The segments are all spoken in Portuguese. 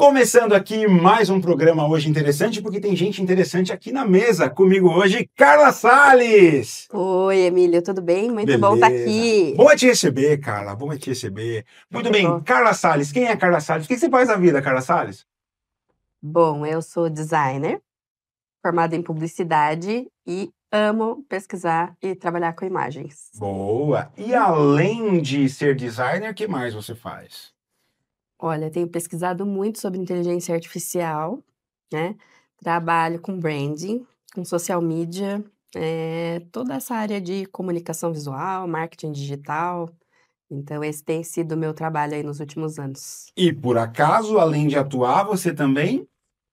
Começando aqui mais um programa hoje interessante, porque tem gente interessante aqui na mesa. Comigo hoje, Carla Salles. Oi, Emílio, tudo bem? Muito bom estar Beleza. aqui. Bom é te receber, Carla. Bom é te receber. Muito bem, Bom, Carla Salles. Quem é Carla Salles? O que você faz na vida, Carla Salles? eu sou designer, formada em publicidade e amo pesquisar e trabalhar com imagens. Boa. E além de ser designer, o que mais você faz? Olha, tenho pesquisado muito sobre inteligência artificial, né? Trabalho com branding, com social media, toda essa área de comunicação visual, marketing digital. Então, esse tem sido o meu trabalho aí nos últimos anos. E por acaso, além de atuar, você também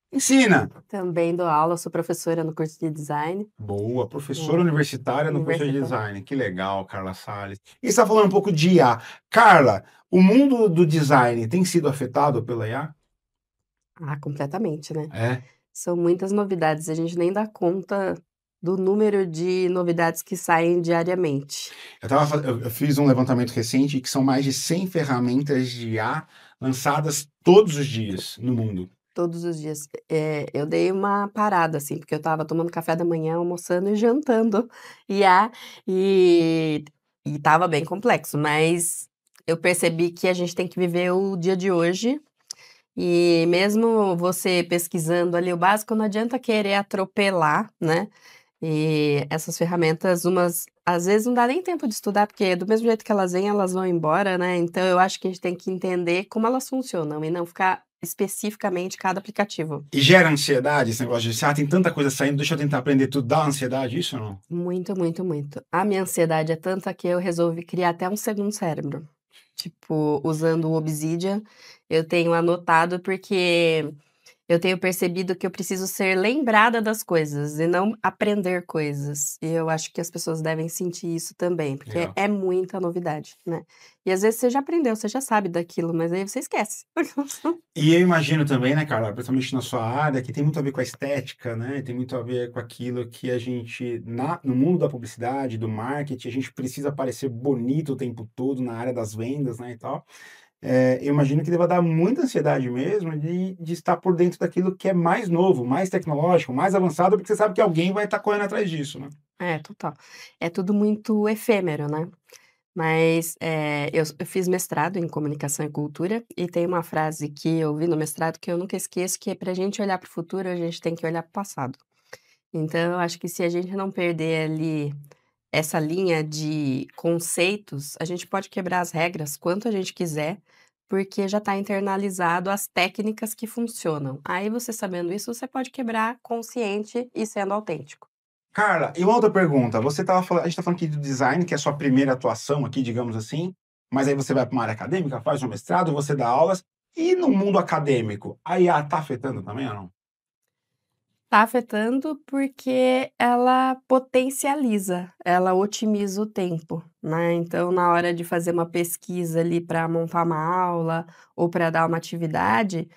ensina. Também dou aula, sou professora no curso de design. Boa, professora É, universitária no curso de universitária. design. Que legal, Carla Salles. E você está falando um pouco de IA. Carla, o mundo do design tem sido afetado pela IA? Ah, completamente, né? É. São muitas novidades, a gente nem dá conta do número de novidades que saem diariamente, Eu fiz um levantamento recente que são mais de 100 ferramentas de IA lançadas todos os dias no mundo. todos os dias. Eu dei uma parada, assim, porque eu estava tomando café da manhã, almoçando e jantando IA, e estava bem complexo, mas eu percebi que a gente tem que viver o dia de hoje, e mesmo você pesquisando ali o básico, não adianta querer atropelar, né? E essas ferramentas, umas às vezes não dá nem tempo de estudar, porque do mesmo jeito que elas vêm, elas vão embora, né, então eu acho que a gente tem que entender como elas funcionam e não ficar especificamente cada aplicativo. E gera ansiedade esse negócio de, tem tanta coisa saindo, deixa eu tentar aprender tudo. Dá ansiedade isso ou não? Muito, muito, muito. A minha ansiedade é tanta que eu resolvi criar até um segundo cérebro. Tipo, usando o Obsidian, eu tenho anotado, porque eu tenho percebido que eu preciso ser lembrada das coisas e não aprender coisas. E eu acho que as pessoas devem sentir isso também, porque Legal. é muita novidade, né. E às vezes você já aprendeu, você já sabe daquilo, mas aí você esquece. E eu imagino também, né, Carla, principalmente na sua área, que tem muito a ver com a estética, né? Tem muito a ver com aquilo que a gente, no mundo da publicidade, do marketing, a gente precisa parecer bonito o tempo todo na área das vendas, né, e tal. Eu imagino que deva dar muita ansiedade mesmo de estar por dentro daquilo que é mais novo, mais tecnológico, mais avançado, porque você sabe que alguém vai estar correndo atrás disso, né? É, total. É tudo muito efêmero, né. Mas, eu fiz mestrado em comunicação e cultura, e tem uma frase que eu vi no mestrado que eu nunca esqueço, que é: "Pra gente olhar para o futuro, a gente tem que olhar para o passado". Então eu acho que se a gente não perder ali essa linha de conceitos, a gente pode quebrar as regras quanto a gente quiser, porque já está internalizado as técnicas que funcionam. Aí você sabendo isso, você pode quebrar consciente e sendo autêntico. Carla, e uma outra pergunta, a gente está falando aqui do design, que é a sua primeira atuação aqui, digamos assim, mas aí você vai para uma área acadêmica, faz um mestrado, você dá aulas, e no mundo acadêmico, a IA está afetando também ou não? Tá afetando porque ela potencializa, ela otimiza o tempo, né. Então, na hora de fazer uma pesquisa ali para montar uma aula ou para dar uma atividade,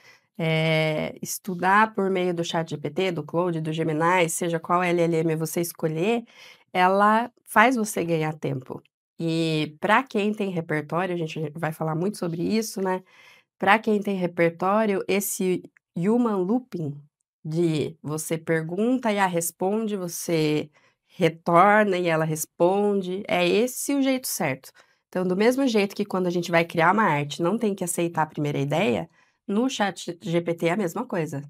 estudar por meio do ChatGPT, do Claude, do Gemini, seja qual LLM você escolher, ela faz você ganhar tempo. E para quem tem repertório, a gente vai falar muito sobre isso, né, para quem tem repertório, esse human looping, de você pergunta e a responde, você retorna e ela responde, é esse o jeito certo. Então, do mesmo jeito que quando a gente vai criar uma arte, não tem que aceitar a primeira ideia, no chat GPT é a mesma coisa.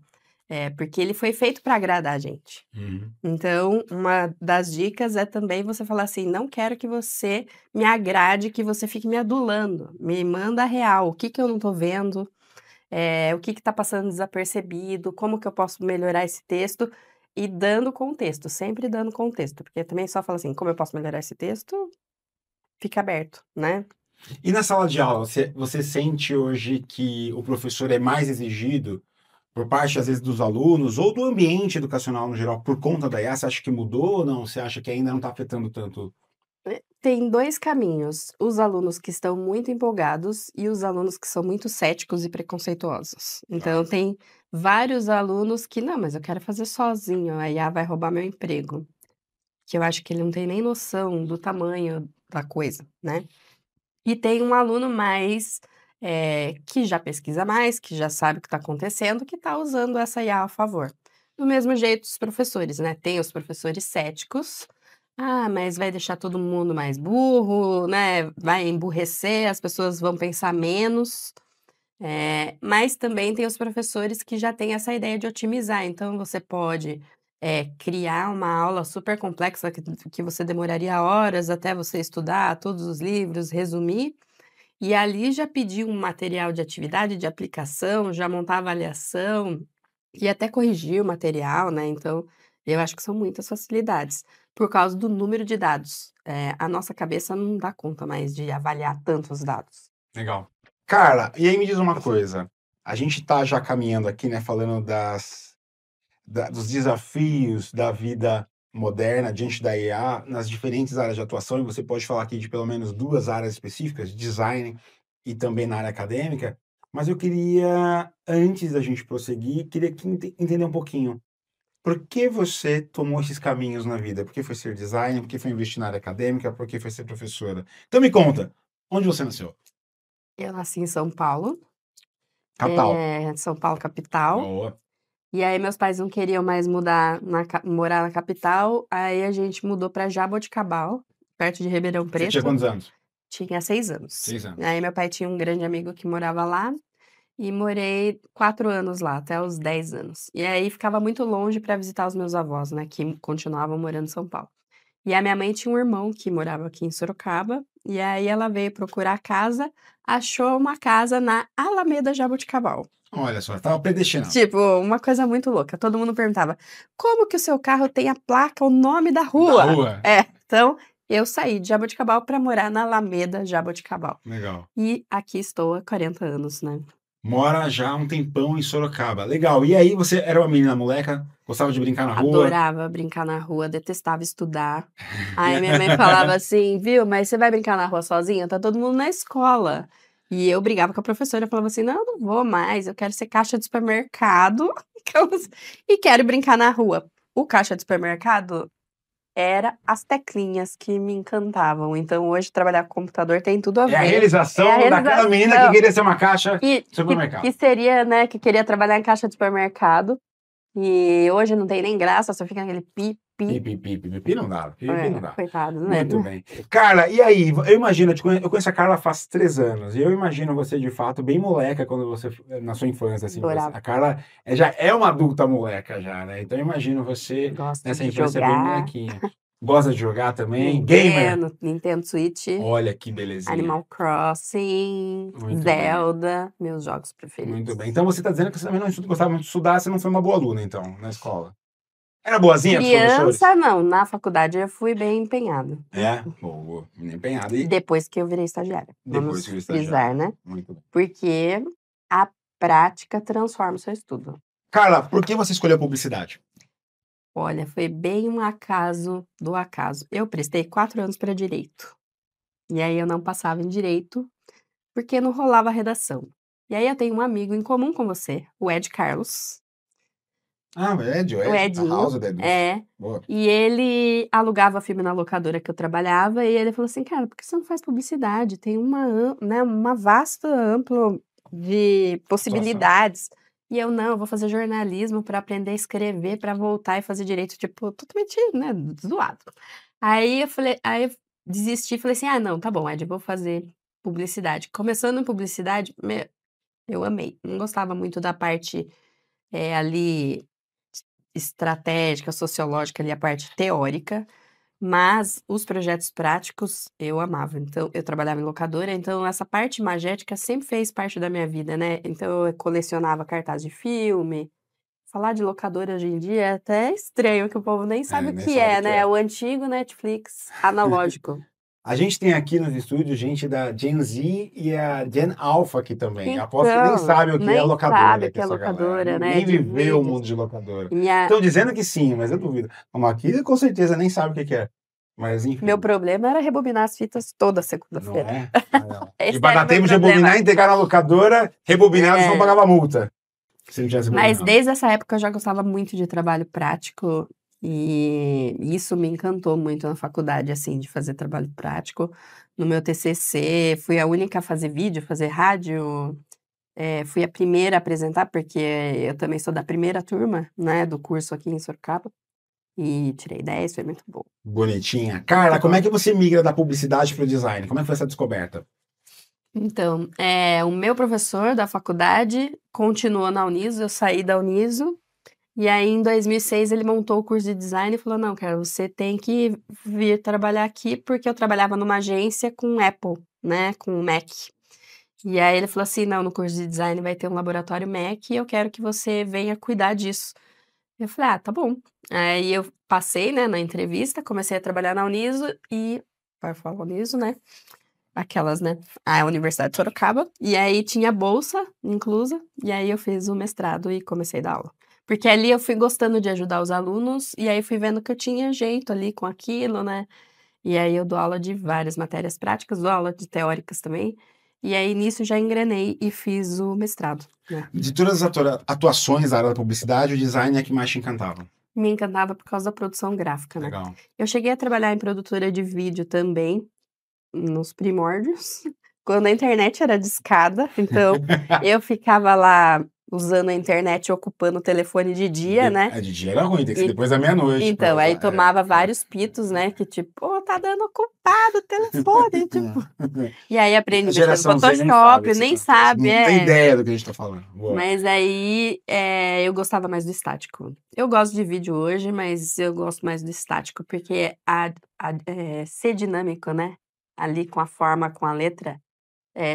Porque ele foi feito para agradar a gente. Uhum. Então, uma das dicas é também você falar assim: "Não quero que você me agrade, que você fique me adulando, me manda a real, o que que eu não estou vendo, o que está passando desapercebido, como que eu posso melhorar esse texto", e dando contexto, sempre dando contexto, porque também só fala assim: "Como eu posso melhorar esse texto?", fica aberto, né. E na sala de aula, você sente hoje que o professor é mais exigido por parte, às vezes, dos alunos ou do ambiente educacional no geral por conta da IA? Você acha que mudou ou não? Você acha que ainda não está afetando tanto? Tem 2 caminhos, os alunos que estão muito empolgados e os alunos que são muito céticos e preconceituosos. Tá. Então tem vários alunos que: "Não, mas eu quero fazer sozinho, a IA vai roubar meu emprego", que eu acho que ele não tem nem noção do tamanho da coisa, né. E tem um aluno mais, que já pesquisa mais, que já sabe o que está acontecendo, que está usando essa IA a favor. Do mesmo jeito os professores, né, tem os professores céticos: "Ah, mas vai deixar todo mundo mais burro, né, vai emburrecer, as pessoas vão pensar menos". Mas também tem os professores que já têm essa ideia de otimizar, então você pode, criar uma aula super complexa que você demoraria horas até você estudar todos os livros, resumir, e ali já pedir um material de atividade, de aplicação, já montar avaliação e até corrigir o material, né, então eu acho que são muitas facilidades, por causa do número de dados. A nossa cabeça não dá conta mais de avaliar tantos dados. Legal. Cara, e aí me diz uma coisa, a gente tá já caminhando aqui, né, falando dos desafios da vida moderna diante da IA nas diferentes áreas de atuação, e você pode falar aqui de pelo menos 2 áreas específicas, design e também na área acadêmica, mas eu queria, antes da gente prosseguir, queria que entender um pouquinho, por que você tomou esses caminhos na vida? Por que foi ser designer? Por que foi investir na área acadêmica? Por que foi ser professora? Então me conta, onde você nasceu? Eu nasci em São Paulo, Capital. São Paulo capital. Boa. E aí meus pais não queriam mais morar na capital, aí a gente mudou para Jaboticabal, perto de Ribeirão Você tinha Preto. quantos anos? Tinha 6 anos. 6 anos. Aí meu pai tinha um grande amigo que morava lá, e morei 4 anos lá, até os 10 anos. E aí ficava muito longe para visitar os meus avós, né, que continuavam morando em São Paulo. E a minha mãe tinha um irmão que morava aqui em Sorocaba, e aí ela veio procurar casa, achou uma casa na Alameda Jaboticabal. Olha só, estava predestinado. Tipo, uma coisa muito louca, todo mundo perguntava: "Como que o seu carro tem a placa, o nome da rua?". Da rua. Então eu saí de Jaboticabal para morar na Alameda Jaboticabal. Legal. E aqui estou há 40 anos, né. Mora já há um tempão em Sorocaba. Legal. E aí você era uma menina moleca, gostava de brincar na rua? Adorava brincar na rua, detestava estudar. Aí minha mãe falava assim: "Viu, mas você vai brincar na rua sozinha? Tá todo mundo na escola". E eu brigava com a professora, falava assim: "Não, não vou mais, eu quero ser caixa de supermercado e quero brincar na rua". O caixa de supermercado era as teclinhas que me encantavam, então hoje trabalhar com computador tem tudo a É a ver. realização daquela menina que realização. queria ser uma caixa Que de supermercado. que seria, né, que queria trabalhar em caixa de supermercado, e hoje não tem nem graça, só fica aquele pi, pi. Pipi não dá. Pipi não dá. Coitados, né. Muito bem. Carla, e aí? Eu imagino, eu conheço a Carla faz 3 anos, e eu imagino você, de fato, bem moleca quando você, na sua infância, assim. Adorava. A Carla já é uma adulta moleca já, né? Então eu imagino você Gosto nessa de infância bem jogar. molequinha. Gosta de jogar também? Gamer? Nintendo Switch, Olha que belezinha. Animal Crossing, Muito bem. Zelda, meus jogos preferidos. Muito bem. Então você está dizendo que você também não gostava muito de estudar, você não foi uma boa aluna, então, na escola. Era boazinha com os professores? Criança não, na faculdade eu fui bem empenhada. É? Boa. Empenhada. E Depois que eu virei estagiária. depois Vamos que virou frisar, estagiária. né. Muito bem. Porque a prática transforma o seu estudo. Carla, por que você escolheu publicidade? Olha, foi bem um acaso do acaso. Eu prestei 4 anos para direito, e aí eu não passava em direito, porque não rolava a redação. E aí eu tenho um amigo em comum com você, o Ed Carlos. Ah, o Ed, O a Edinho, House da Edu. Boa. e ele alugava filme na locadora que eu trabalhava, e ele falou assim: "Cara, por que você não faz publicidade? Tem uma vasta, amplo de possibilidades". E eu: "Não, eu vou fazer jornalismo para aprender a escrever, para voltar e fazer direito", tipo, totalmente, né, zoado. Aí eu desisti e falei assim: "Ah, não, tá bom, Ed, eu vou fazer publicidade". Começando em publicidade, eu amei. Não gostava muito da parte, ali estratégica, sociológica, ali, a parte teórica, mas os projetos práticos eu amava. Então, eu trabalhava em locadora, então essa parte imagética sempre fez parte da minha vida, né. Então eu colecionava cartaz de filme. Falar de locadora hoje em dia é até estranho, que o povo nem sabe o nem que sabe é, o que né, é. o antigo Netflix analógico. A gente tem aqui nos estúdios gente da Gen Z e a Gen Alpha aqui também. Aposto que nem Então, sabe o que é nem locadora. sabe o que é essa galera. locadora, né, Nem de viveu o vídeos. mundo de locadora. Minha Estão dizendo que sim, mas eu duvido. Mas aqui, com certeza, nem sabe o que é. Mas, enfim. Meu problema era rebobinar as fitas toda Não segunda-feira. é? Esse E para era dar o meu tempo de problema. rebobinar, entregar na locadora, rebobinado, você não pagava multa. Se não tivesse Mas rebobinado. desde essa época eu já gostava muito de trabalho prático, E isso me encantou muito na faculdade, assim, de fazer trabalho prático. No meu TCC, fui a única a fazer vídeo, fazer rádio, fui a primeira a apresentar, porque eu também sou da primeira turma, né, do curso aqui em Sorocaba, e tirei 10, foi muito bom, Bonitinha. muito Carla, como é bom. que você migra da publicidade para o design? Como é que foi essa descoberta? Então, o meu professor da faculdade continuou na Uniso, eu saí da Uniso, e aí em 2006 ele montou o curso de design e falou: "Não, cara, você tem que vir trabalhar aqui", porque eu trabalhava numa agência com Apple, né, com Mac. E aí ele falou assim: "Não, no curso de design vai ter um laboratório Mac e eu quero que você venha cuidar disso". Eu falei: "Ah, tá bom". Aí eu passei, né, na entrevista, comecei a trabalhar na Uniso e vai falar Uniso, né, aquelas, né, a Universidade de Sorocaba, e aí tinha bolsa inclusa, e aí eu fiz o mestrado e comecei a dar aula. Porque ali eu fui gostando de ajudar os alunos, e aí fui vendo que eu tinha jeito ali com aquilo, né, e aí eu dou aula de várias matérias práticas, dou aula de teóricas também, e aí nisso já engrenei e fiz o mestrado, né. De todas as atuações da área da publicidade, o design é que mais te encantava. Me encantava por causa da produção gráfica, né. Legal. Eu cheguei a trabalhar em produtora de vídeo também, nos primórdios, quando a internet era discada, então eu ficava lá usando a internet, ocupando o telefone de dia, né, De dia era ruim, tem que ser e depois da meia-noite para então, aí usar. tomava vários pitos, né, que tipo: "Pô, tá dando ocupado o telefone", tipo, e aí aprendi A a mexer no geração Z nem sabe o Photoshop, que você nem tá. sabe, Não tem ideia do que a gente tá falando. Boa. mas aí, eu gostava mais do estático. Eu gosto de vídeo hoje, mas eu gosto mais do estático, porque ser dinâmico, né, ali com a forma, com a letra,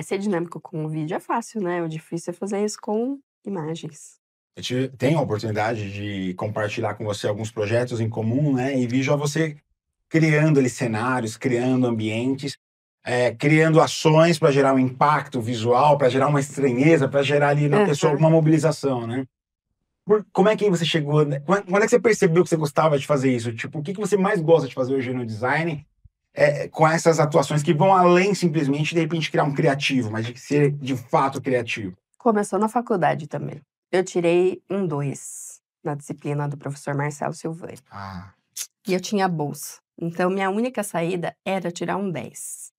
ser dinâmico com o vídeo é fácil, né, o difícil é fazer isso com imagens. Tenho a oportunidade de compartilhar com você alguns projetos em comum, né? E vi já você criando ali cenários, criando ambientes, criando ações para gerar um impacto visual, para gerar uma estranheza, para gerar ali na pessoa Aham. uma mobilização, né? Como é que você chegou, né? Quando é que você percebeu que você gostava de fazer isso? Tipo, o que que você mais gosta de fazer hoje no design, com essas atuações que vão além simplesmente de repente criar um criativo, mas de ser de fato criativo? Começou na faculdade também. Eu tirei um 2 na disciplina do professor Marcelo Silvani, Ah, e eu tinha bolsa, então minha única saída era tirar um 10.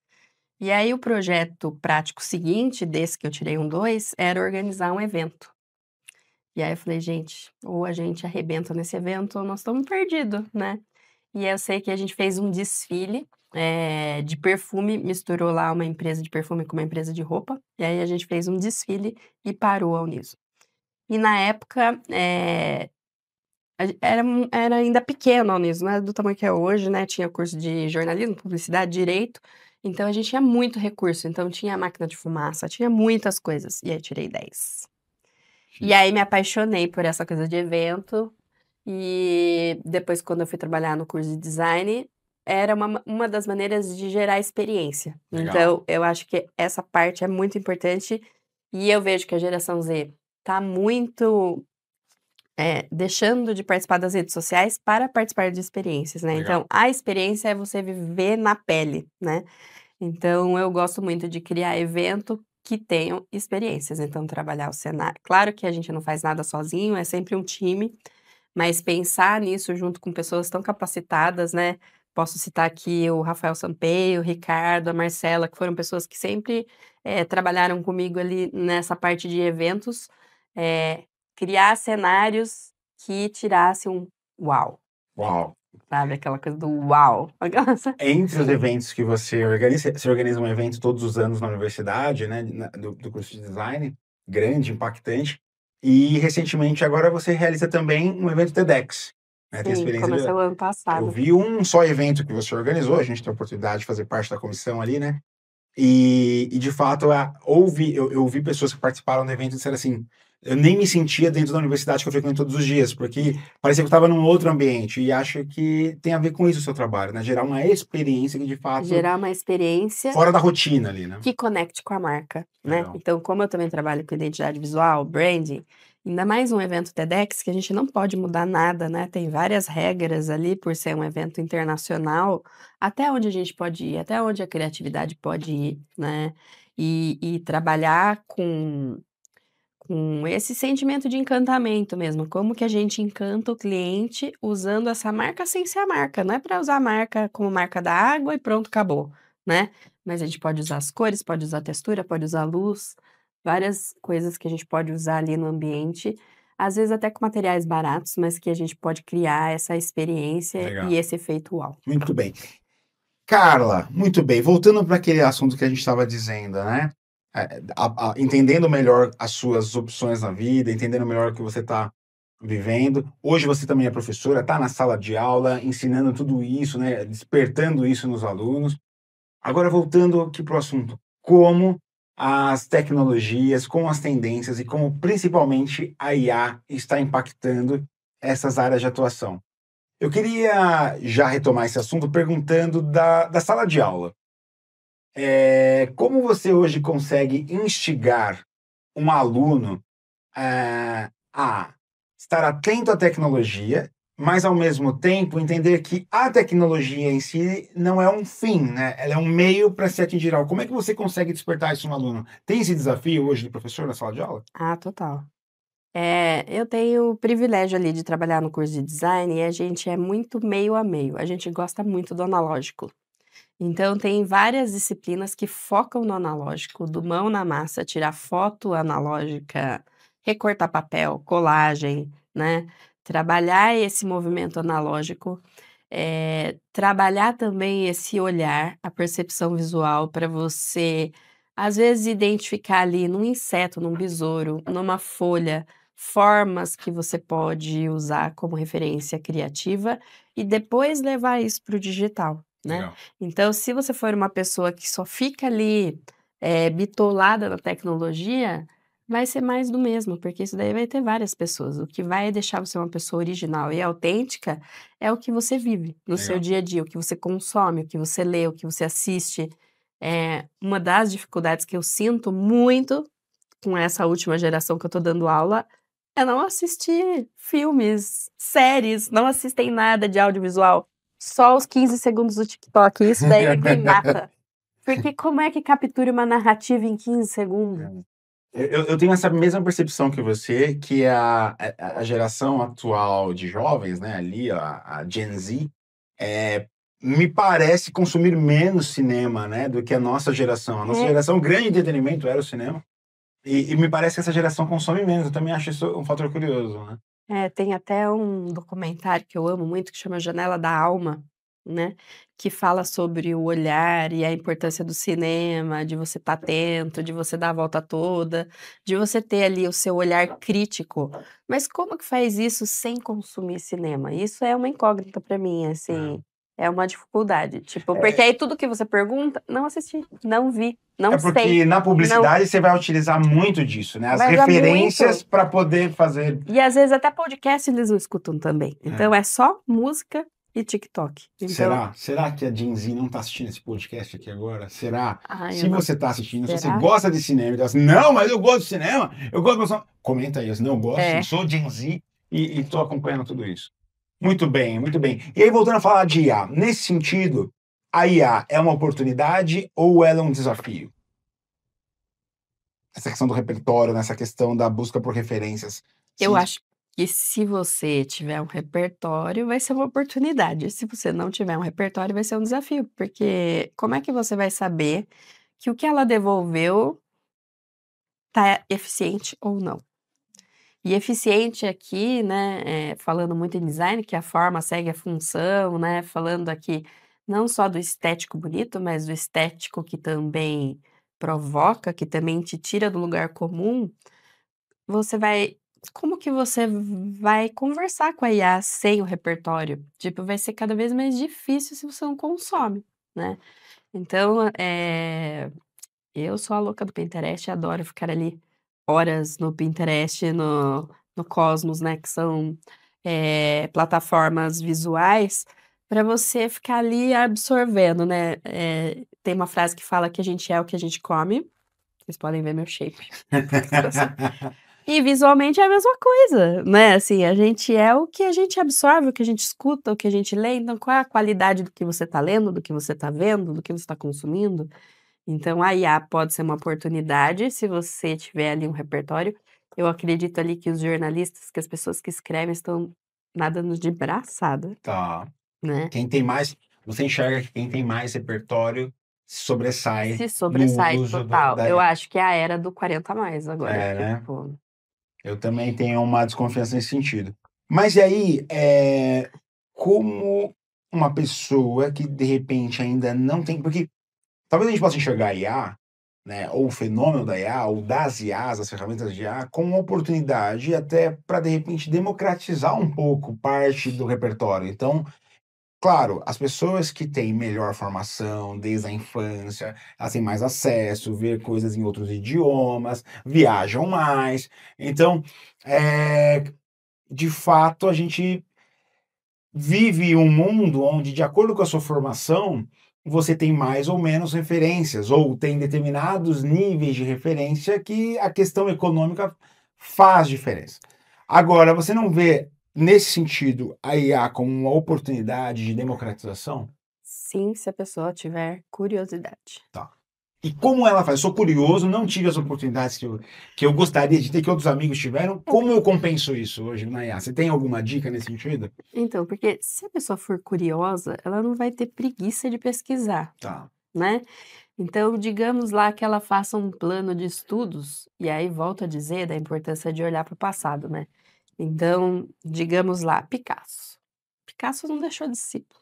E aí o projeto prático seguinte desse que eu tirei um 2 era organizar um evento. E aí eu falei: "Gente, ou a gente arrebenta nesse evento ou nós estamos perdido, né". E eu sei que a gente fez um desfile, de perfume, misturou lá uma empresa de perfume com uma empresa de roupa, e aí a gente fez um desfile e parou a Uniso. E na época, era ainda pequeno a Uniso, não era do tamanho que é hoje, né, tinha curso de jornalismo, publicidade, direito, então a gente tinha muito recurso, então tinha máquina de fumaça, tinha muitas coisas, e aí tirei 10. E aí me apaixonei por essa coisa de evento, e depois quando eu fui trabalhar no curso de design, era uma das maneiras de gerar experiência. legal. Então eu acho que essa parte é muito importante, e eu vejo que a geração Z tá muito, deixando de participar das redes sociais para participar de experiências, né. Legal. Então a experiência é você viver na pele, né. Então eu gosto muito de criar evento que tenham experiências, então trabalhar o cenário, claro que a gente não faz nada sozinho, é sempre um time, mas pensar nisso junto com pessoas tão capacitadas, né, posso citar aqui o Rafael Sampaio, o Ricardo, a Marcela, que foram pessoas que sempre, trabalharam comigo ali nessa parte de eventos, criar cenários que tirassem um "uau", Uau! sabe, aquela coisa do "uau", aquela Entre os eventos que você organiza um evento todos os anos na universidade, né, do curso de design, grande, impactante, e recentemente agora você realiza também um evento TEDx, né, tem Sim, experiência começou o ano eu passado. vi um só evento que você organizou, a gente tem a oportunidade de fazer parte da comissão ali, né, e de fato, eu ouvi pessoas que participaram do evento e disseram assim: "Eu nem me sentia dentro da universidade que eu frequento todos os dias, porque parecia que eu estava num outro ambiente", e acho que tem a ver com isso o seu trabalho, né, gerar uma experiência que de fato Gerar uma experiência fora da rotina ali, né. que conecte com a marca, né. Legal. Então, como eu também trabalho com identidade visual, branding, ainda mais um evento TEDx que a gente não pode mudar nada, né, tem várias regras ali por ser um evento internacional, até onde a gente pode ir, até onde a criatividade pode ir, né. E trabalhar com esse sentimento de encantamento mesmo, como que a gente encanta o cliente usando essa marca sem ser a marca, não é para usar a marca como marca da água e pronto, acabou, né. Mas a gente pode usar as cores, pode usar a textura, pode usar a luz, várias coisas que a gente pode usar ali no ambiente, às vezes até com materiais baratos, mas que a gente pode criar essa experiência Legal. e esse efeito uau. Muito bem. Carla, muito bem. Voltando para aquele assunto que a gente estava dizendo, né? Entendendo melhor as suas opções na vida, entendendo melhor o que você está vivendo. Hoje você também é professora, está na sala de aula, ensinando tudo isso, né? Despertando isso nos alunos. Agora, voltando aqui para o assunto, como as tecnologias, como as tendências e como principalmente a IA está impactando essas áreas de atuação. Eu queria já retomar esse assunto perguntando da sala de aula. Como você hoje consegue instigar um aluno a estar atento à tecnologia, mas ao mesmo tempo entender que a tecnologia em si não é um fim, né? Ela é um meio para se atingir algo. Como é que você consegue despertar isso no aluno? Tem esse desafio hoje do professor na sala de aula? Ah, total. Eu tenho o privilégio ali de trabalhar no curso de design e a gente é muito meio a meio, a gente gosta muito do analógico. Então tem várias disciplinas que focam no analógico, do mão na massa, tirar foto analógica, recortar papel, colagem, né, trabalhar esse movimento analógico, trabalhar também esse olhar, a percepção visual para você, às vezes, identificar ali num inseto, num besouro, numa folha, formas que você pode usar como referência criativa e depois levar isso para o digital, né. Legal. Então, se você for uma pessoa que só fica ali, bitolada na tecnologia, vai ser mais do mesmo, porque isso daí vai ter várias pessoas. O que vai deixar você uma pessoa original e autêntica é o que você vive no seu Legal. dia a dia, o que você consome, o que você lê, o que você assiste. Uma das dificuldades que eu sinto muito com essa última geração que eu tô dando aula é não assistir filmes, séries, não assistem nada de audiovisual, só os 15 segundos do TikTok, isso daí me mata. Porque como é que captura uma narrativa em 15 segundos? Eu tenho essa mesma percepção que você, que a geração atual de jovens, né, ali, a Gen Z, me parece consumir menos cinema, né, do que a nossa geração. A nossa É, geração, o grande entretenimento era o cinema, e me parece que essa geração consome menos. Eu também acho isso um fator curioso, né? tem até um documentário que eu amo muito que chama Janela da Alma, né, que fala sobre o olhar e a importância do cinema, de você estar atento, de você dar a volta toda, de você ter ali o seu olhar crítico. Mas como que faz isso sem consumir cinema? Isso é uma incógnita para mim, assim, é uma dificuldade, tipo, porque É, aí tudo que você pergunta: "Não assisti, não vi, é não sei, porque na não", publicidade você vai utilizar muito disso, né? As mas há referências muito. para poder fazer. E às vezes até podcast eles não escutam também, então É. é só música e TikTok. Então, Será que a Gen Z não está assistindo esse podcast aqui agora? Será? ai, eu Se não você está assistindo, se você será? gosta de cinema e tá assim, não, mas eu gosto de cinema, eu gosto de emoção. Comenta aí, assim, não, eu gosto sim, É. sou Gen Z e estou acompanhando tudo isso. Muito bem, muito bem. E aí, voltando a falar de IA, nesse sentido, a IA é uma oportunidade ou ela é um desafio? Essa questão do repertório, nessa questão da busca por referências. Eu Se, acho que se você tiver um repertório, vai ser uma oportunidade, se você não tiver um repertório, vai ser um desafio, porque como é que você vai saber que o que ela devolveu tá eficiente ou não? E eficiente aqui, né, falando muito em design, que a forma segue a função, né, falando aqui não só do estético bonito, mas do estético que também provoca, que também te tira do lugar comum, você vai como que você vai conversar com a IA sem o repertório? Tipo, vai ser cada vez mais difícil se você não consome, né. Então, eu sou a louca do Pinterest, adoro ficar ali horas no Pinterest, no Cosmos, né, que são, plataformas visuais, para você ficar ali absorvendo, né. Tem uma frase que fala que a gente é o que a gente come, vocês podem ver meu shape. E visualmente é a mesma coisa, né, assim, a gente é o que a gente absorve, o que a gente escuta, o que a gente lê, então qual é a qualidade do que você está lendo, do que você está vendo, do que você está consumindo? Então a IA pode ser uma oportunidade se você tiver ali um repertório, Eu acredito ali que os jornalistas, que as pessoas que escrevem estão nadando de braçada, Tá. né. Quem tem mais você enxerga que quem tem mais repertório se sobressai Se no sobressai uso total. da Eu IA. acho que é a era do 40 a mais agora, É, né. tipo. Eu também tenho uma desconfiança nesse sentido. Mas e aí, como uma pessoa que de repente ainda não tem porque talvez a gente possa enxergar a IA, né, ou o fenômeno da IA, ou das IAs, as ferramentas de IA, como uma oportunidade até para de repente democratizar um pouco parte do repertório. Então, claro, as pessoas que têm melhor formação desde a infância, elas têm mais acesso, vê coisas em outros idiomas, viajam mais. Então, eh, de fato, a gente vive um mundo onde, de acordo com a sua formação, você tem mais ou menos referências, ou tem determinados níveis de referência que a questão econômica faz diferença. Agora, você não vê, nesse sentido, a IA como uma oportunidade de democratização? Sim, se a pessoa tiver curiosidade. Tá. E como ela faz? Sou curioso, não tive as oportunidades que eu gostaria de ter, que outros amigos tiveram. É por Como eu compenso isso hoje na IA? Você tem alguma dica nesse sentido? Então, porque se a pessoa for curiosa, ela não vai ter preguiça de pesquisar, Tá. né. Então, digamos lá que ela faça um plano de estudos, e aí volto a dizer da importância de olhar para o passado, né. Então, digamos lá, Picasso. Picasso não deixou discípulo,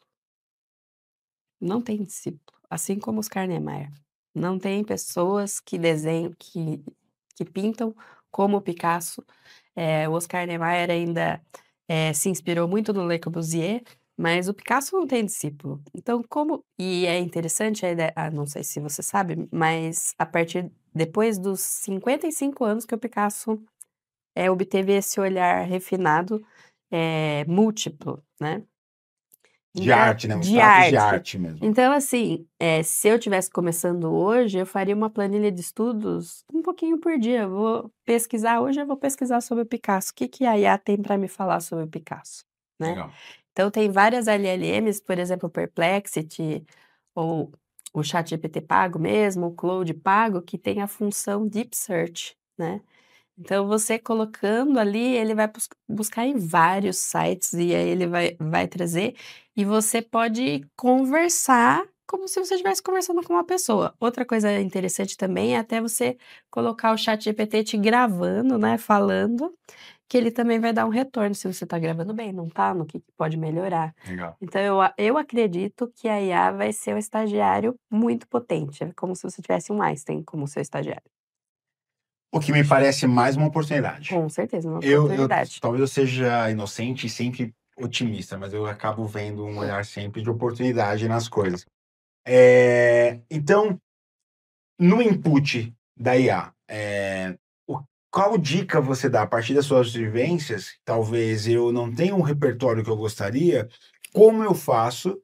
não tem discípulo, assim como Oscar Niemeyer. Não tem pessoas que desenham, que pintam como o Picasso. O Oscar Niemeyer ainda, se inspirou muito no Le Corbusier, mas o Picasso não tem discípulo. Então e é interessante a ideia, não sei se você sabe, mas a partir depois dos 55 anos que o Picasso, obteve esse olhar refinado, múltiplo, né. De Então arte, né, um de status de arte. arte mesmo. Então assim, se eu estivesse começando hoje, eu faria uma planilha de estudos um pouquinho por dia. Eu vou pesquisar hoje, eu vou pesquisar sobre o Picasso. O que que a IA tem para me falar sobre o Picasso, né. Legal. Então tem várias LLMs, por exemplo, o Perplexity ou o ChatGPT pago mesmo, o Claude pago, que tem a função Deep Search, né. Então você colocando ali, ele vai buscar em vários sites e aí ele vai trazer, e você pode conversar como se você estivesse conversando com uma pessoa. Outra coisa interessante também é até você colocar o ChatGPT te gravando, né, falando, que ele também vai dar um retorno se você está gravando bem, não tá, no que pode melhorar. Legal. Então eu acredito que a IA vai ser um estagiário muito potente, é como se você tivesse um Einstein como seu estagiário. O que me parece mais uma oportunidade. Com certeza, uma Eu oportunidade. talvez eu seja inocente e sempre otimista, mas eu acabo vendo um olhar sempre de oportunidade nas coisas. Então, no input da IA, qual dica você dá a partir das suas vivências? Talvez eu não tenha um repertório que eu gostaria, como eu faço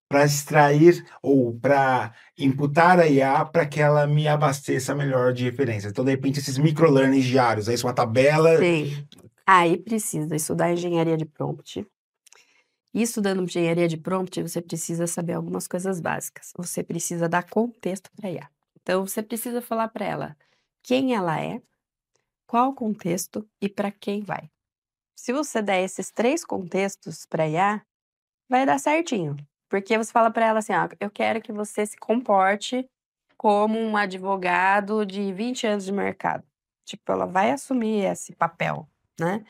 para extrair ou para imputar a IA para que ela me abasteça melhor de referências? Então, de repente, esses microlearnings diários, é isso, uma tabela. Sim. Aí precisa estudar engenharia de prompt. E estudando engenharia de prompt, você precisa saber algumas coisas básicas. Você precisa dar contexto para IA. Então, você precisa falar para ela quem ela é, qual o contexto e para quem vai. Se você der esses 3 contextos para IA, vai dar certinho. Porque você fala para ela assim: "Ó, eu quero que você se comporte como um advogado de 20 anos de mercado". Tipo, ela vai assumir esse papel, né.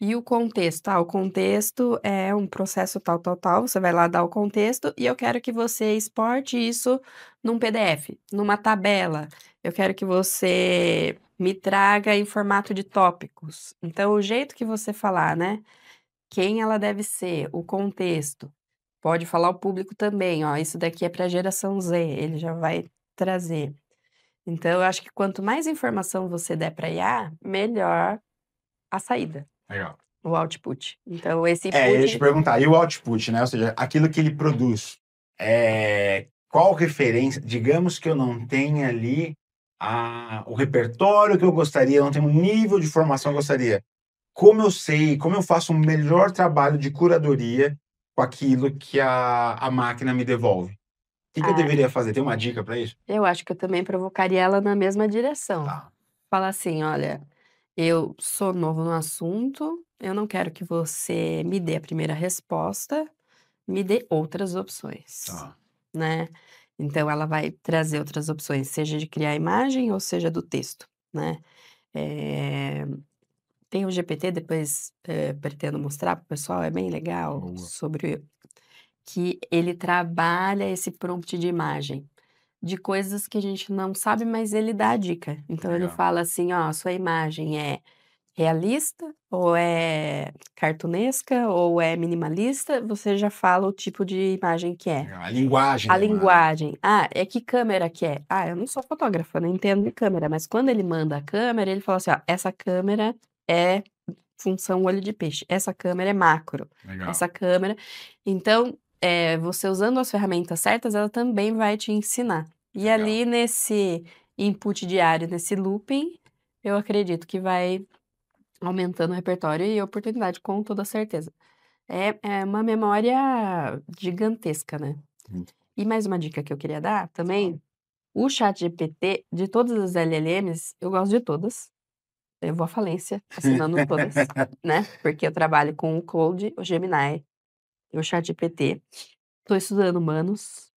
E o contexto, o contexto é um processo tal, tal, tal, você vai lá dar o contexto e eu quero que você exporte isso num PDF, numa tabela. Eu quero que você me traga em formato de tópicos. Então o jeito que você falar, né, quem ela deve ser, o contexto, pode falar o público também: "Ó, isso daqui é para a geração Z", ele já vai trazer. Então eu acho que quanto mais informação você der para IA, melhor a saída. Legal. O output. Então esse Eu ia te input perguntar, e o output, né, ou seja, aquilo que ele produz, qual referência digamos que eu não tenha ali o repertório que eu gostaria, eu não tenho o nível de formação que eu gostaria. Como eu sei, como eu faço um melhor trabalho de curadoria com aquilo que a máquina me devolve? O que eu ah, deveria fazer? Tem uma dica para isso? eu acho que eu também provocaria ela na mesma direção. Tá. Falar assim: "Olha, eu sou novo no assunto, eu não quero que você me dê a primeira resposta, me dê outras opções, Tá, né. Então ela vai trazer outras opções, seja de criar imagem ou seja do texto, né. Eh, tem o GPT, depois, pretendo mostrar para o pessoal, é bem legal, boa. sobre que ele trabalha esse prompt de imagem, de coisas que a gente não sabe, mas ele dá a dica. Então ele Legal, fala assim: "Ó, sua imagem é realista ou é cartunesca ou é minimalista?", você já fala o tipo de imagem que é. legal. A linguagem A da imagem. linguagem: "Ah, é que câmera que é?". "Ah, eu não sou fotógrafa, não entendo de câmera", mas quando ele manda a câmera, ele fala assim: "Ó, essa câmera é função olho de peixe, essa câmera é macro, Legal, essa câmera". Então, você usando as ferramentas certas, ela também vai te ensinar. E legal. ali nesse input diário, nesse looping, eu acredito que vai aumentando o repertório e oportunidade, com toda certeza. É uma memória gigantesca, né. Hum, E mais uma dica que eu queria dar fala. também, o ChatGPT, de todas as LLMs, eu gosto de todas, eu vou à falência assinando todas, né, porque eu trabalho com o Claude, o Gemini e o ChatGPT. Estou estudando humanos,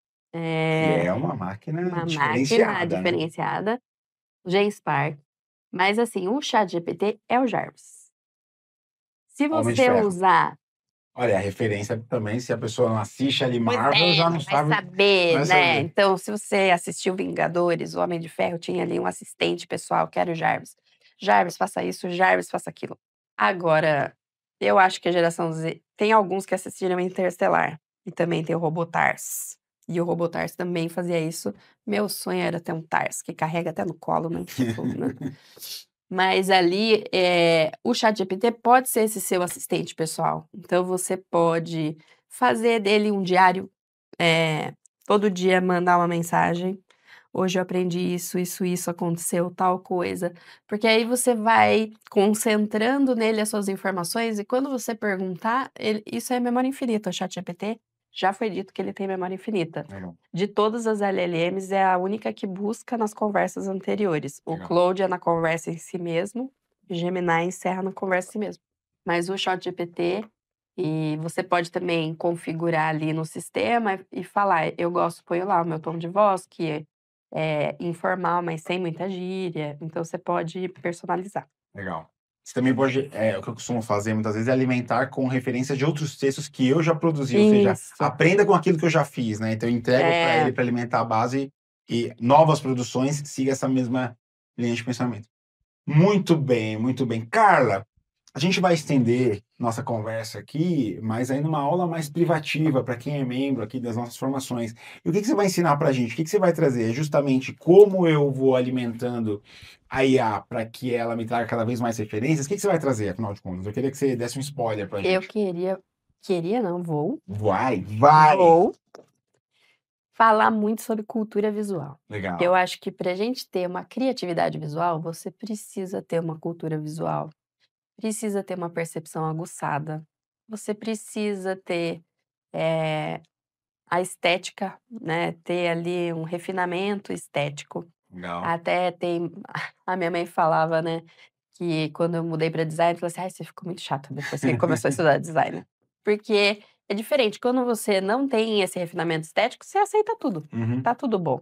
Que eh, é uma máquina uma máquina diferenciada, né? diferenciada, Genspark, mas assim, o ChatGPT é o Jarvis. Se Homem de você Ferro. usar. Olha, a referência também, se a pessoa não assiste ali Pois Marvel, já é, não vai sabe, saber, vai né. saber. Então, se você assistiu Vingadores, o Homem de Ferro tinha ali um assistente pessoal que era o Jarvis. "Jarvis, faça isso, Jarvis, faça aquilo". Agora, eu acho que a geração Z tem alguns que assistiram Interestelar, e também tem o Robotars, e o Robotars também fazia isso. Meu sonho era ter um Tars, que carrega até no colo, né, tipo, né. Mas ali, o ChatGPT pode ser esse seu assistente pessoal, então você pode fazer dele um diário, todo dia mandar uma mensagem: "Hoje eu aprendi isso, isso, isso, aconteceu tal coisa", porque aí você vai concentrando nele as suas informações e quando você perguntar, ele isso é memória infinita, o ChatGPT já foi dito que ele tem memória infinita. Legal, De todas as LLMs, é a única que busca nas conversas anteriores. O legal, Claude é na conversa em si mesmo, o Gemini encerra na conversa em si mesmo. Mas o ChatGPT e você pode também configurar ali no sistema e falar: "Eu gosto", ponho lá o meu tom de voz, que é informal, mas sem muita gíria, então você pode personalizar. legal. Você também pode, o que eu costumo fazer muitas vezes é alimentar com referência de outros textos que eu já produzi, ou seja, Isso. aprenda com aquilo que eu já fiz, né? Então eu entrego para ele É, para alimentar a base e novas produções siga essa mesma linha de pensamento. Muito bem, muito bem. Carla, a gente vai estender nossa conversa aqui, mas aí numa aula mais privativa, para quem é membro aqui das nossas formações. E o que que você vai ensinar para a gente? O que que você vai trazer? É justamente como eu vou alimentando a IA para que ela me traga cada vez mais referências? O que que você vai trazer, afinal de contas? Eu queria que você desse um spoiler para a eu gente. queria não, Vai, vai! vou falar muito sobre cultura visual. Eu Legal, acho que para a gente ter uma criatividade visual, você precisa ter uma cultura visual, precisa ter uma percepção aguçada, você precisa ter, eh, a estética, né, ter ali um refinamento estético. legal. Até tem a minha mãe falava, né, que quando eu mudei para design, falou assim: "Ai, você ficou muito chata depois que começou a estudar design". Porque é diferente, quando você não tem esse refinamento estético, você aceita tudo, Uhum. tá tudo bom,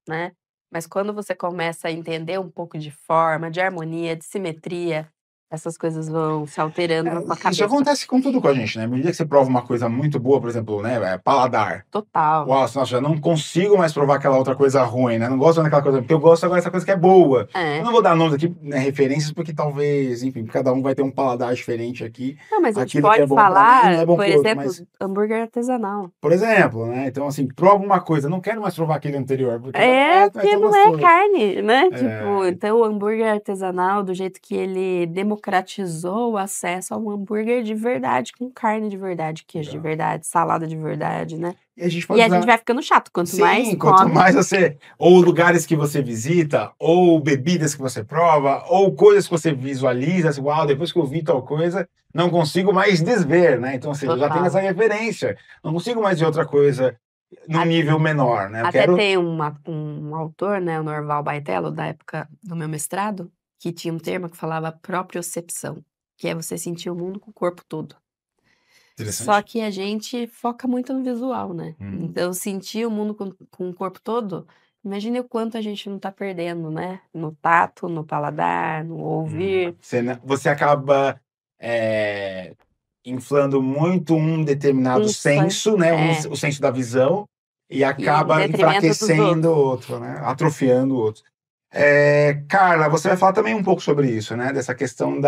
né. Mas quando você começa a entender um pouco de forma, de harmonia, de simetria, essas coisas vão se alterando na sua Isso cabeça. acontece com tudo com a gente, né? À medida que você prova uma coisa muito boa, por exemplo, né, paladar. Total. Uau, nossa, já não consigo mais provar aquela outra coisa ruim, né? Não gosto daquela coisa, porque eu gosto agora dessa coisa que é boa. Eu É. não vou dar nomes aqui, né, referências, porque talvez, enfim, cada um vai ter um paladar diferente aqui. Não, mas a gente Aquilo que é pode bom pra mim não é falar, bom por pro outro, exemplo, mas, hambúrguer artesanal. por exemplo, né? Então, assim, prova uma coisa, não quero mais provar aquele anterior, porque já não É, é mais porque tão não é gostoso. carne, né, tipo, É, então o hambúrguer artesanal, do jeito que ele democratizou o acesso a um hambúrguer de verdade, com carne de verdade, queijo de legal. verdade, salada de verdade, né. E a gente E pode a gente usar. vai ficando chato, quanto mais Sim, quanto come. mais você. Ou lugares que você visita, ou bebidas que você prova, ou coisas que você visualiza, assim, uau, depois que eu vi tal coisa, não consigo mais desver, né? Então, ou seja, eu já tenho essa Total. referência, não consigo mais ver outra coisa num A nível menor, né? Eu Até quero. tem um autor, né, o Norval Baitello, da época do meu mestrado, que tinha um termo que falava propriocepção, que é você sentir o mundo com o corpo todo. Só Interessante. que a gente foca muito no visual, né. Hum. Então sentir o mundo com o corpo todo, imagine o quanto a gente não tá perdendo, né, no tato, no paladar, no ouvir. Você acaba inflando muito um determinado Um sonho senso, né? é, O senso da visão, e e em acaba detrimento dos enfraquecendo o outros. outro, né? Atrofiando o outro. Carla, você vai falar também um pouco sobre isso, né? Dessa questão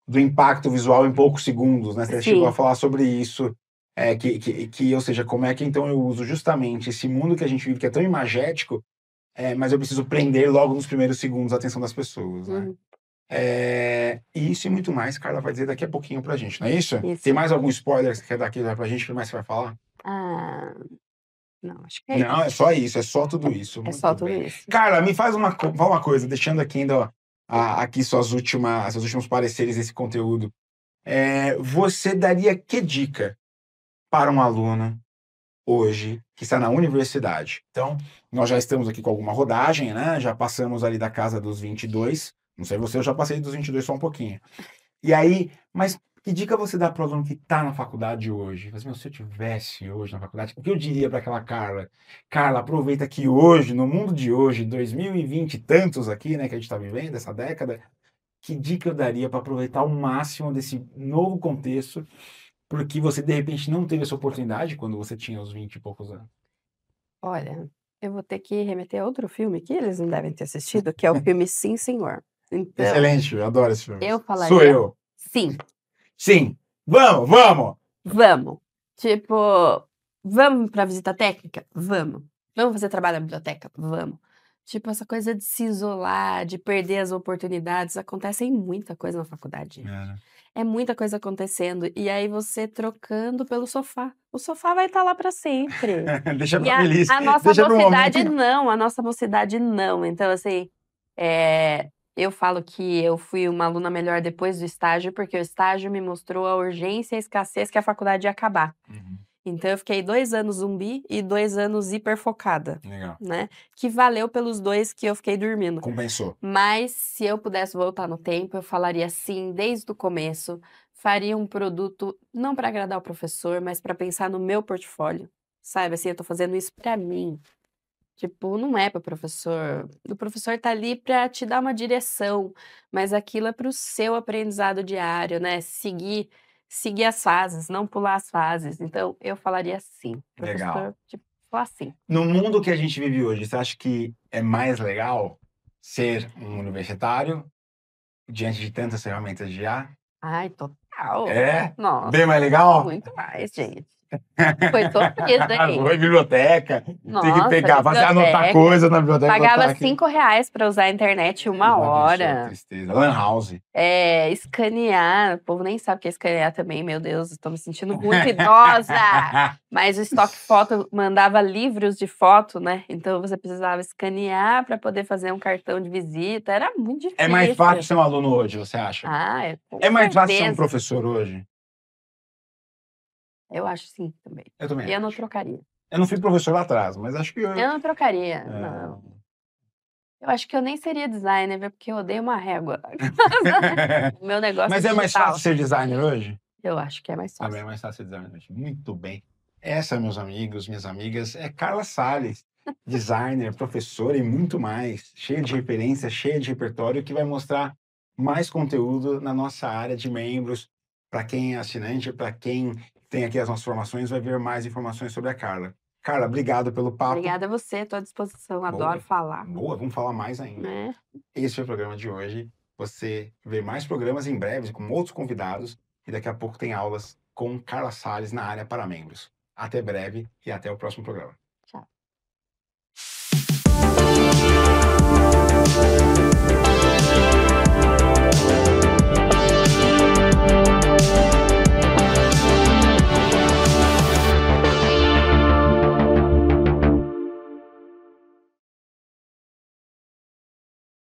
do impacto visual em poucos segundos, né? Você chegou a Sim. falar sobre isso, ou seja, como é que então eu uso justamente esse mundo que a gente vive, que é tão imagético, mas eu preciso prender logo nos primeiros segundos a atenção das pessoas, né? Uhum. E isso e muito mais, Carla vai dizer daqui a pouquinho pra gente, não é isso? Tem Isso. mais algum spoiler que você quer dar aqui pra gente? O que mais você vai falar? Ah, não, acho que é Não, é isso. só isso, é só tudo isso. É só Muito tudo bem. isso. Carla, me faz fala uma coisa, deixando aqui ainda ó, aqui seus últimos pareceres desse conteúdo. Você daria que dica para um aluno hoje que está na universidade? Então, nós já estamos aqui com alguma rodagem, né? Já passamos ali da casa dos 22. Não sei você, eu já passei dos 22 só um pouquinho. E aí, mas que dica você dá para o aluno que está na faculdade hoje? Mas, meu, se eu tivesse hoje na faculdade, o que eu diria para aquela Carla? Carla, aproveita que hoje, no mundo de hoje, 2020 e tantos aqui, né, que a gente está vivendo, essa década, que dica eu daria para aproveitar ao máximo desse novo contexto, porque você, de repente, não teve essa oportunidade quando você tinha os 20 e poucos anos? Olha, eu vou ter que remeter a outro filme que eles não devem ter assistido, que é o filme Sim, Senhor. Então, Excelente, eu adoro esse filme. eu Sou falaria eu. sim, Sim. Vamos, vamos! vamos. Tipo, vamos pra visita técnica? Vamos. Vamos fazer trabalho na biblioteca? Vamos. Tipo, essa coisa de se isolar, de perder as oportunidades, acontece muita coisa na faculdade, gente. É. É muita coisa acontecendo, e aí você trocando pelo sofá. O sofá vai estar lá para sempre. Deixa E pra feliz, a nossa deixa pro momento. mocidade não, a nossa mocidade não. Então, assim, eu falo que eu fui uma aluna melhor depois do estágio, porque o estágio me mostrou a urgência e a escassez que a faculdade ia acabar. Uhum, Então eu fiquei 2 anos zumbi e 2 anos hiperfocada, legal. né, que valeu pelos 2 que eu fiquei dormindo. Compensou. Mas se eu pudesse voltar no tempo, eu falaria sim desde o começo, faria um produto não para agradar o professor, mas para pensar no meu portfólio, sabe, assim, eu tô fazendo isso para mim. Tipo, não é para o professor tá ali para te dar uma direção, mas aquilo é para o seu aprendizado diário, né, seguir as fases, não pular as fases. Então eu falaria sim, Legal. professor, tipo, falar sim. No mundo que a gente vive hoje, você acha que é mais legal ser um universitário diante de tantas ferramentas de IA? Ai, total. É? Nossa, Bem mais legal? muito mais, gente. Foi sofrido, hein. Foi biblioteca, tem que Nossa, pegar, fazer anotar biblioteca. coisa na biblioteca, Pagava anotar aqui. R$ 5 para usar a internet 1 Já pensou, hora. tristeza. Lan House. Escanear, o povo nem sabe o que é escanear também, meu Deus, estou me sentindo muito idosa. Mas o estoque foto mandava livros de foto, né, então você precisava escanear para poder fazer um cartão de visita, era muito É mais difícil. fácil ser um aluno hoje, você acha? Com É mais fácil ser um certeza. professor hoje? Eu acho sim, também. Eu também Eu não acho. trocaria. Eu não fui professor lá atrás, mas acho que Eu não trocaria, não. Eu acho que eu nem seria designer, viu, porque eu odeio uma régua. O meu negócio é Mas é mais digital. fácil ser designer hoje? Eu acho que é mais Também é fácil. mais fácil ser designer hoje. Muito bem. Essa, meus amigos, minhas amigas, é Carla Salles, designer, professora e muito mais. Cheia de referência, cheia de repertório, que vai mostrar mais conteúdo na nossa área de membros. Para quem é assinante, para quem tem aqui as nossas formações, vai ver mais informações sobre a Carla. Carla, obrigado pelo papo. Obrigada a você, estou à disposição, Boa. adoro falar. Boa, vamos falar mais ainda. Né? Esse foi o programa de hoje. Você vê mais programas em breve com outros convidados e daqui a pouco tem aulas com Carla Salles na área para membros. Até breve e até o próximo programa.